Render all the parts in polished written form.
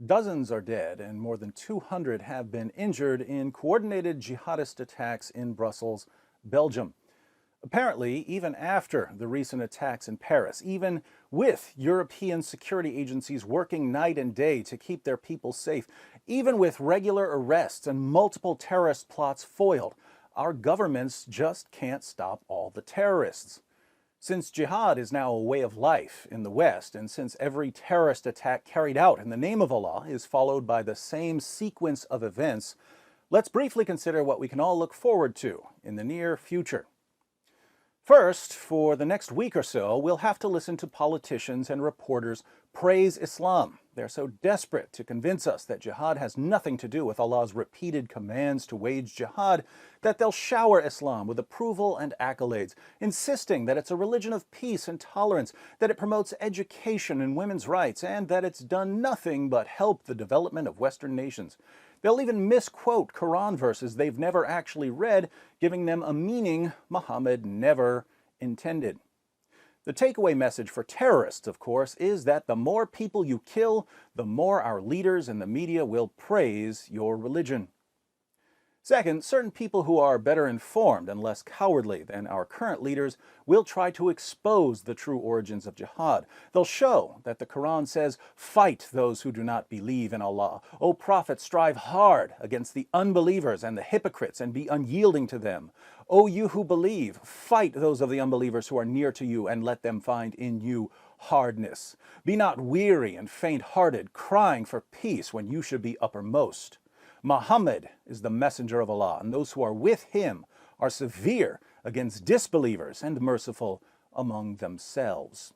Dozens are dead and more than 200 have been injured in coordinated jihadist attacks in Brussels, Belgium. Apparently, even after the recent attacks in Paris, even with European security agencies working night and day to keep their people safe, even with regular arrests and multiple terrorist plots foiled, our governments just can't stop all the terrorists. Since jihad is now a way of life in the West, and since every terrorist attack carried out in the name of Allah is followed by the same sequence of events, let's briefly consider what we can all look forward to in the near future. First, for the next week or so, we'll have to listen to politicians and reporters praise Islam. They're so desperate to convince us that jihad has nothing to do with Allah's repeated commands to wage jihad that they'll shower Islam with approval and accolades, insisting that it's a religion of peace and tolerance, that it promotes education and women's rights, and that it's done nothing but help the development of Western nations. They'll even misquote Quran verses they've never actually read, giving them a meaning Muhammad never intended. The takeaway message for terrorists, of course, is that the more people you kill, the more our leaders and the media will praise your religion. Second, certain people who are better informed and less cowardly than our current leaders will try to expose the true origins of jihad. They'll show that the Quran says, "Fight those who do not believe in Allah. O Prophet, strive hard against the unbelievers and the hypocrites and be unyielding to them. O you who believe, fight those of the unbelievers who are near to you and let them find in you hardness. Be not weary and faint-hearted, crying for peace when you should be uppermost. Muhammad is the messenger of Allah, and those who are with him are severe against disbelievers and merciful among themselves."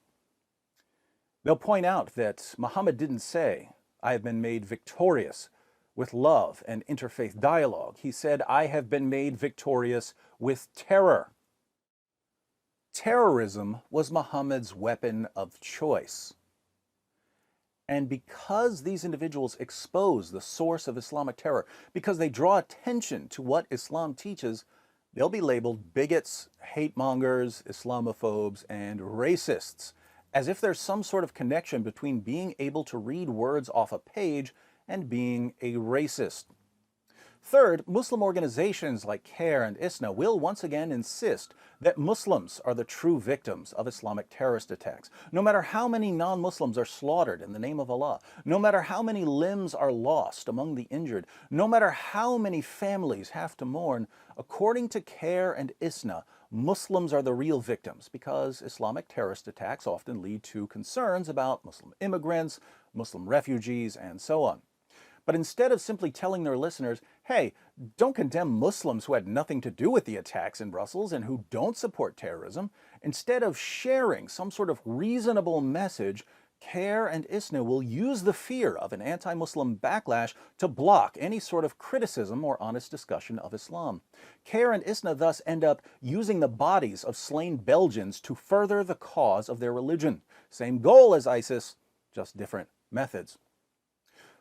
They'll point out that Muhammad didn't say, "I have been made victorious with love and interfaith dialogue." He said, "I have been made victorious with terror." Terrorism was Muhammad's weapon of choice. And because these individuals expose the source of Islamic terror, because they draw attention to what Islam teaches, they'll be labeled bigots, hate mongers, Islamophobes, and racists, as if there's some sort of connection between being able to read words off a page and being a racist. Third, Muslim organizations like CARE and ISNA will once again insist that Muslims are the true victims of Islamic terrorist attacks. No matter how many non-Muslims are slaughtered in the name of Allah, no matter how many limbs are lost among the injured, no matter how many families have to mourn, according to CARE and ISNA, Muslims are the real victims because Islamic terrorist attacks often lead to concerns about Muslim immigrants, Muslim refugees, and so on. But instead of simply telling their listeners, hey, don't condemn Muslims who had nothing to do with the attacks in Brussels and who don't support terrorism, instead of sharing some sort of reasonable message, CARE and ISNA will use the fear of an anti-Muslim backlash to block any sort of criticism or honest discussion of Islam. CARE and ISNA thus end up using the bodies of slain Belgians to further the cause of their religion. Same goal as ISIS, just different methods.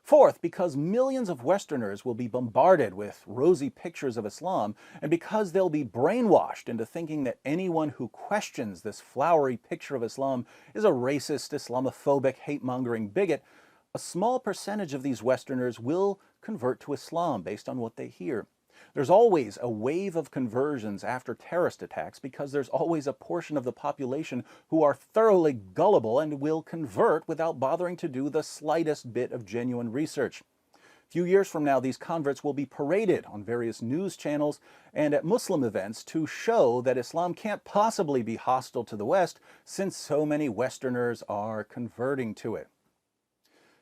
Fourth, because millions of Westerners will be bombarded with rosy pictures of Islam, and because they'll be brainwashed into thinking that anyone who questions this flowery picture of Islam is a racist, Islamophobic, hate-mongering bigot, a small percentage of these Westerners will convert to Islam based on what they hear. There's always a wave of conversions after terrorist attacks because there's always a portion of the population who are thoroughly gullible and will convert without bothering to do the slightest bit of genuine research. A few years from now, these converts will be paraded on various news channels and at Muslim events to show that Islam can't possibly be hostile to the West since so many Westerners are converting to it.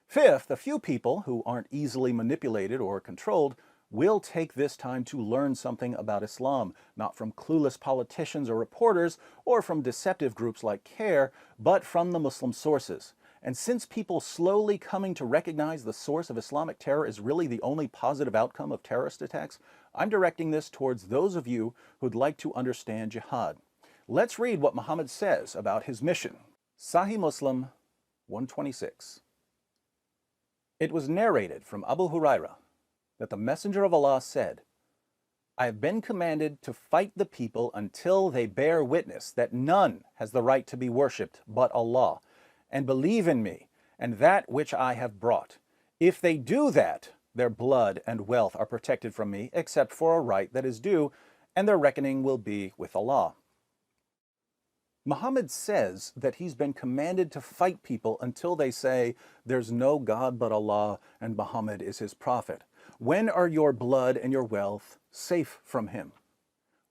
Fifth, a few people who aren't easily manipulated or controlled will take this time to learn something about Islam, not from clueless politicians or reporters, or from deceptive groups like CARE, but from the Muslim sources. And since people slowly coming to recognize the source of Islamic terror is really the only positive outcome of terrorist attacks, I'm directing this towards those of you who'd like to understand jihad. Let's read what Muhammad says about his mission. Sahih Muslim 126. It was narrated from Abu Hurairah that the Messenger of Allah said, "I have been commanded to fight the people until they bear witness that none has the right to be worshipped but Allah, and believe in me and that which I have brought. If they do that, their blood and wealth are protected from me, except for a right that is due, and their reckoning will be with Allah. Muhammad says that he's been commanded to fight people until they say, "There's no God but Allah, and Muhammad is his prophet." When are your blood and your wealth safe from him?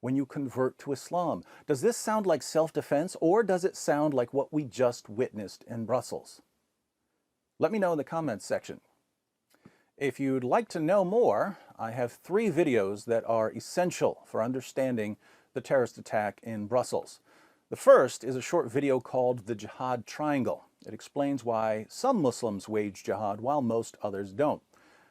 When you convert to Islam. Does this sound like self-defense, or does it sound like what we just witnessed in Brussels? Let me know in the comments section. If you'd like to know more, I have 3 videos that are essential for understanding the terrorist attack in Brussels. The first is a short video called The Jihad Triangle. It explains why some Muslims wage jihad while most others don't.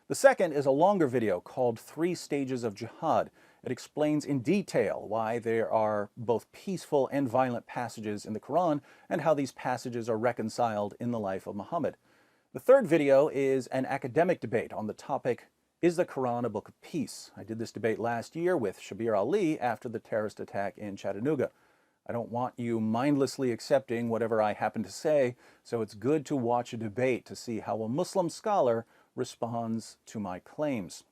The second is a longer video called 3 Stages of Jihad. It explains in detail why there are both peaceful and violent passages in the Quran and how these passages are reconciled in the life of Muhammad. The third video is an academic debate on the topic, is the Quran a book of peace? I did this debate last year with Shabir Ali after the terrorist attack in Chattanooga. I don't want you mindlessly accepting whatever I happen to say, so it's good to watch a debate to see how a Muslim scholar responds to my claims.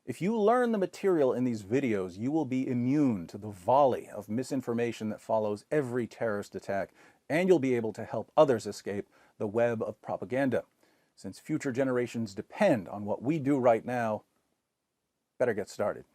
If you learn the material in these videos, you will be immune to the volley of misinformation that follows every terrorist attack, and you'll be able to help others escape the web of propaganda. Since future generations depend on what we do right now, better get started.